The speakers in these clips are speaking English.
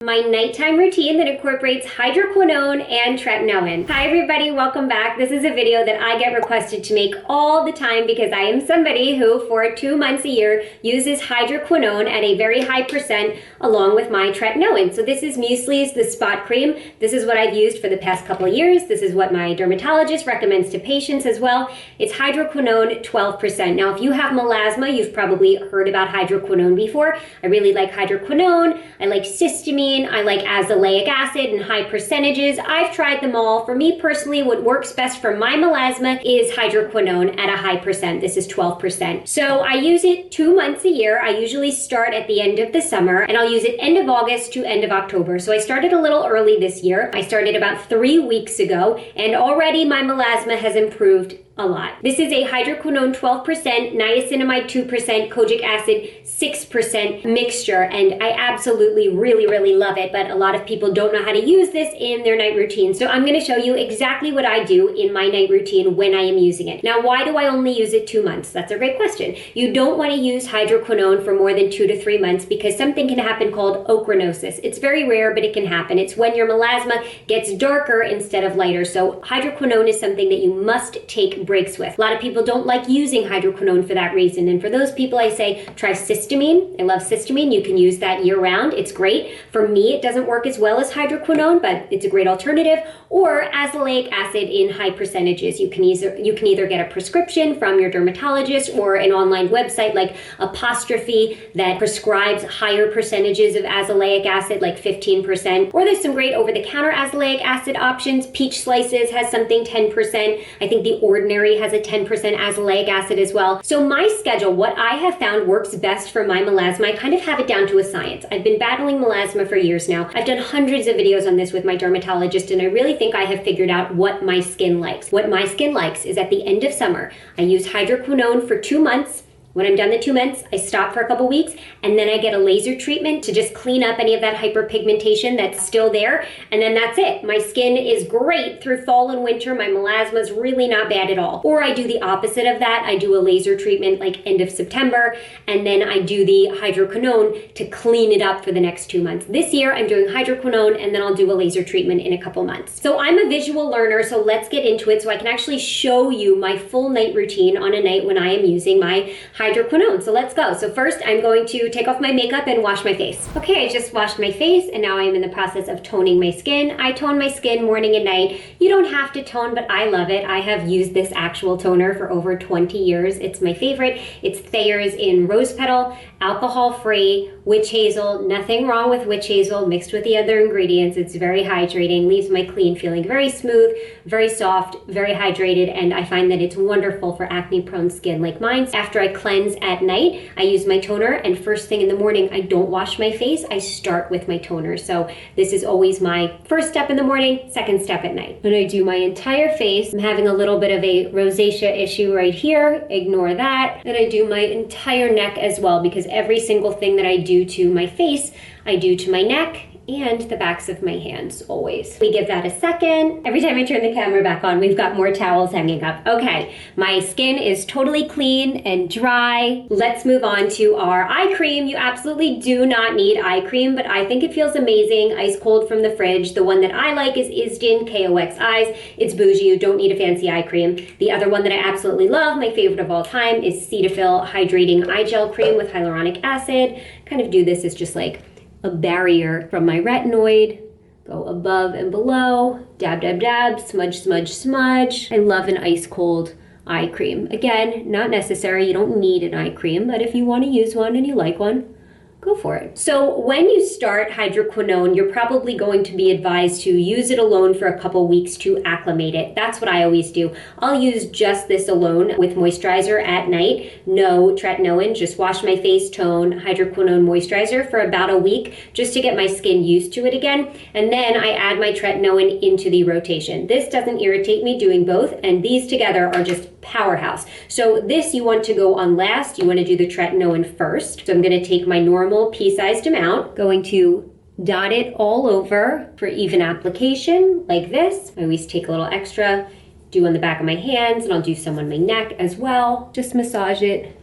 My nighttime routine that incorporates hydroquinone and tretinoin. Hi everybody, welcome back. This is a video that I get requested to make all the time because I am somebody who for 2 months a year uses hydroquinone at a very high percent along with my tretinoin. So this is Muesli's the spot cream. This is what I've used for the past couple of years. This is what my dermatologist recommends to patients as well. It's hydroquinone 12%. Now if you have melasma, you've probably heard about hydroquinone before. I really like hydroquinone. I like cysteamine. I like azelaic acid in high percentages. I've tried them all. For me personally, what works best for my melasma is hydroquinone at a high percent. This is 12%. So I use it 2 months a year. I usually start at the end of the summer and I'll use it end of August to end of October. So I started a little early this year. I started about 3 weeks ago and already my melasma has improved a lot. This is a hydroquinone 12%, niacinamide 2%, kojic acid 6% mixture, and I absolutely really love it, but a lot of people don't know how to use this in their night routine. So I'm going to show you exactly what I do in my night routine when I am using it. Now, why do I only use it 2 months? That's a great question. You don't want to use hydroquinone for more than 2 to 3 months because something can happen called ochronosis. It's very rare, but it can happen. It's when your melasma gets darker instead of lighter. So hydroquinone is something that you must take breaks with. A lot of people don't like using hydroquinone for that reason. And for those people, I say try cysteamine. I love cysteamine. You can use that year round. It's great. For me, it doesn't work as well as hydroquinone, but it's a great alternative. Or azelaic acid in high percentages. You can either get a prescription from your dermatologist or an online website like Apostrophe that prescribes higher percentages of azelaic acid, like 15%. Or there's some great over-the-counter azelaic acid options. Peach Slices has something 10%. I think the Ordinary has a 10% azelaic acid as well. So my schedule, what I have found works best for my melasma, I kind of have it down to a science. I've been battling melasma for years now. I've done hundreds of videos on this with my dermatologist, and I really think I have figured out what my skin likes. What my skin likes is at the end of summer, I use hydroquinone for 2 months. When I'm done the 2 months, I stop for a couple weeks and then I get a laser treatment to just clean up any of that hyperpigmentation that's still there. And then that's it. My skin is great through fall and winter. My melasma is really not bad at all. Or I do the opposite of that. I do a laser treatment like end of September and then I do the hydroquinone to clean it up for the next 2 months. This year I'm doing hydroquinone and then I'll do a laser treatment in a couple months. So I'm a visual learner, so let's get into it so I can actually show you my full night routine on a night when I am using my hydroquinone. So let's go. So first I'm going to take off my makeup and wash my face. Okay, I just washed my face and now I'm in the process of toning my skin. I tone my skin morning and night. You don't have to tone, but I love it. I have used this actual toner for over 20 years. It's my favorite. It's Thayer's in rose petal, alcohol-free, witch hazel. Nothing wrong with witch hazel mixed with the other ingredients. It's very hydrating, leaves my clean feeling very smooth, very soft, very hydrated, and I find that it's wonderful for acne-prone skin like mine. After I cleanse at night, I use my toner, and first thing in the morning, I don't wash my face. I start with my toner. So this is always my first step in the morning, second step at night. And I do my entire face. I'm having a little bit of a rosacea issue right here. Ignore that. And I do my entire neck as well because every single thing that I do to my face, I do to my neck and the backs of my hands always. We give that a second. Every time I turn the camera back on, we've got more towels hanging up. Okay, my skin is totally clean and dry. Let's move on to our eye cream. You absolutely do not need eye cream, but I think it feels amazing, ice cold from the fridge. The one that I like is Isdin KOX Eyes. It's bougie, you don't need a fancy eye cream. The other one that I absolutely love, my favorite of all time, is Cetaphil Hydrating Eye Gel Cream with hyaluronic acid. Kind of do this as just like a barrier from my retinoid. Go above and below, dab, dab, dab, smudge, smudge, smudge. I love an ice cold eye cream. Again, not necessary, you don't need an eye cream, but if you want to use one and you like one, go for it. So when you start hydroquinone, you're probably going to be advised to use it alone for a couple weeks to acclimate it. That's what I always do. I'll use just this alone with moisturizer at night. No tretinoin, just wash my face, tone, hydroquinone moisturizer for about a week just to get my skin used to it again. And then I add my tretinoin into the rotation. This doesn't irritate me doing both, and these together are just powerhouse. So this you want to go on last. You want to do the tretinoin first. So I'm going to take my normal pea-sized amount, going to dot it all over for even application like this. I always take a little extra, do on the back of my hands, and I'll do some on my neck as well. Just massage it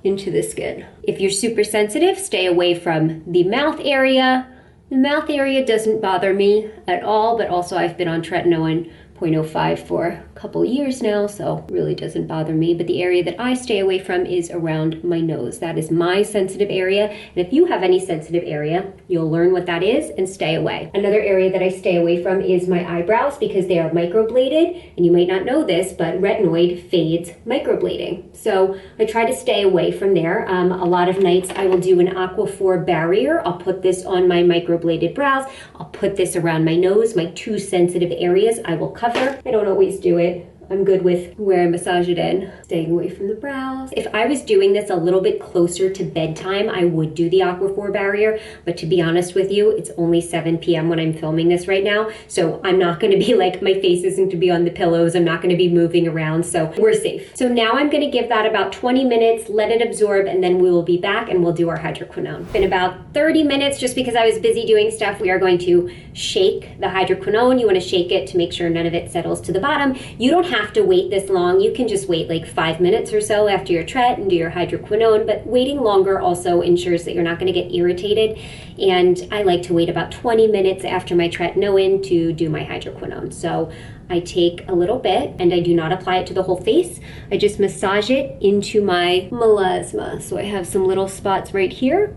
into the skin. If you're super sensitive, stay away from the mouth area. The mouth area doesn't bother me at all, but also I've been on tretinoin 0.05 for a couple years now, so it really doesn't bother me. But the area that I stay away from is around my nose. That is my sensitive area. And if you have any sensitive area, you'll learn what that is and stay away. Another area that I stay away from is my eyebrows because they are microbladed. And you might not know this, but retinoid fades microblading. So I try to stay away from there. A lot of nights I will do an Aquaphor barrier. I'll put this on my microbladed brows. I'll put this around my nose, my two sensitive areas. I will cover. I don't always do it. I'm good with where I massage it in, staying away from the brows. If I was doing this a little bit closer to bedtime, I would do the Aquaphor barrier, but to be honest with you, it's only 7 p.m. when I'm filming this right now, so I'm not gonna be like, my face isn't to be on the pillows, I'm not gonna be moving around, so we're safe. So now I'm gonna give that about 20 minutes, let it absorb, and then we will be back and we'll do our hydroquinone. In about 30 minutes, just because I was busy doing stuff, we are going to shake the hydroquinone. You wanna shake it to make sure none of it settles to the bottom. You don't have to wait this long. You can just wait like 5 minutes or so after your tret and do your hydroquinone, but waiting longer also ensures that you're not going to get irritated. And I like to wait about 20 minutes after my tretinoin to do my hydroquinone. So I take a little bit and I do not apply it to the whole face. I just massage it into my melasma. So I have some little spots right here.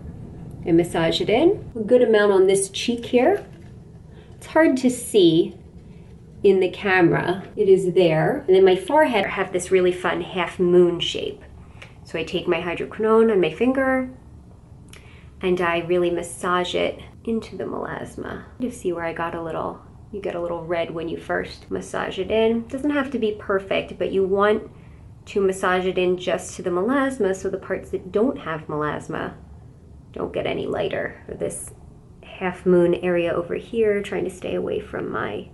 I massage it in. A good amount on this cheek here. It's hard to see in the camera. It is there. And then my forehead, I have this really fun half moon shape. So I take my hydroquinone on my finger and I really massage it into the melasma. You see where I got a little, you get a little red when you first massage it in. It doesn't have to be perfect, but you want to massage it in just to the melasma so the parts that don't have melasma don't get any lighter. For this half moon area over here, trying to stay away from my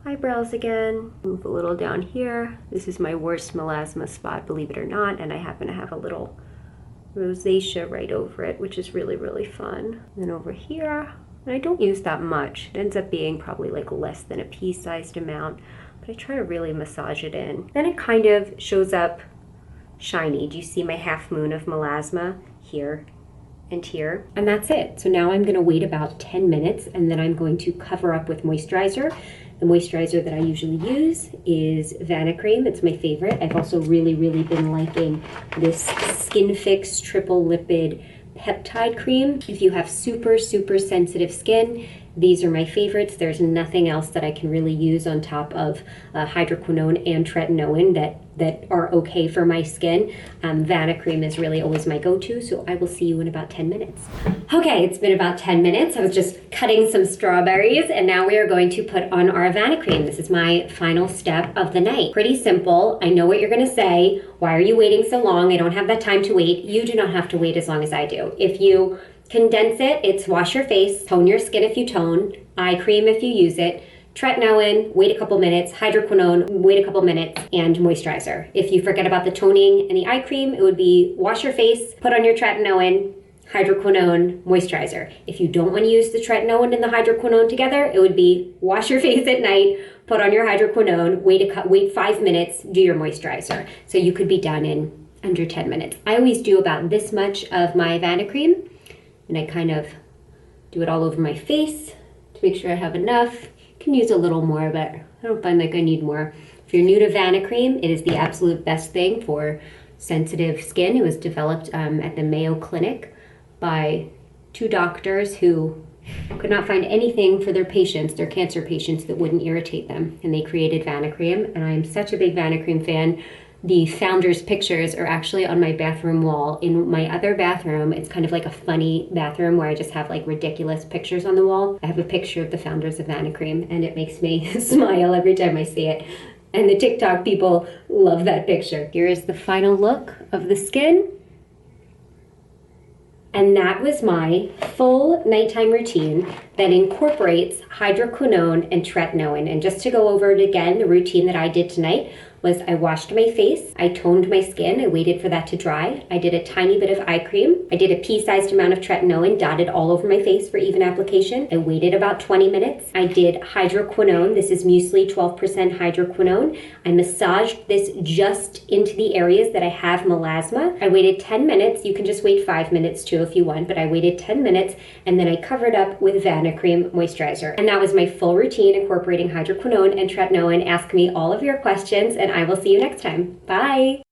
eyebrows again. Move a little down here. This is my worst melasma spot, believe it or not, and I happen to have a little rosacea right over it, which is really, really fun. And then over here, and I don't use that much. It ends up being probably like less than a pea-sized amount, but I try to really massage it in. Then it kind of shows up shiny. Do you see my half moon of melasma here and here? And that's it. So now I'm gonna wait about 10 minutes and then I'm going to cover up with moisturizer. The moisturizer that I usually use is Vanicream. It's my favorite. I've also really been liking this Skin Fix Triple Lipid Peptide Cream. If you have super sensitive skin, these are my favorites. There's nothing else that I can really use on top of hydroquinone and tretinoin that are okay for my skin. Vanicream is really always my go-to, so I will see you in about 10 minutes. Okay, it's been about 10 minutes. I was just cutting some strawberries, and now we are going to put on our Vanicream. This is my final step of the night. Pretty simple. I know what you're gonna say. Why are you waiting so long? I don't have that time to wait. You do not have to wait as long as I do. If you condense it, it's wash your face, tone your skin if you tone, eye cream if you use it, tretinoin, wait a couple minutes, hydroquinone, wait a couple minutes, and moisturizer. If you forget about the toning and the eye cream, it would be wash your face, put on your tretinoin, hydroquinone, moisturizer. If you don't want to use the tretinoin and the hydroquinone together, it would be wash your face at night, put on your hydroquinone, wait 5 minutes, do your moisturizer. So you could be done in under 10 minutes. I always do about this much of my Vanicream, and I kind of do it all over my face to make sure I have enough. You can use a little more, but I don't find like I need more. If you're new to Vanicream, it is the absolute best thing for sensitive skin. It was developed at the Mayo Clinic by 2 doctors who could not find anything for their patients, their cancer patients, that wouldn't irritate them. And they created Vanicream, and I am such a big Vanicream fan. The founders' pictures are actually on my bathroom wall. In my other bathroom, it's kind of like a funny bathroom where I just have like ridiculous pictures on the wall. I have a picture of the founders of Vanicream, and it makes me smile every time I see it. And the TikTok people love that picture. Here is the final look of the skin. And that was my full nighttime routine that incorporates hydroquinone and tretinoin. And just to go over it again, the routine that I did tonight was I washed my face, I toned my skin, I waited for that to dry, I did a tiny bit of eye cream, I did a pea-sized amount of tretinoin, dotted all over my face for even application. I waited about 20 minutes. I did hydroquinone. This is muesli, 12% hydroquinone. I massaged this just into the areas that I have melasma. I waited 10 minutes. You can just wait 5 minutes too if you want, but I waited 10 minutes and then I covered up with Cream moisturizer. And that was my full routine incorporating hydroquinone and tretinoin. Ask me all of your questions and I will see you next time. Bye.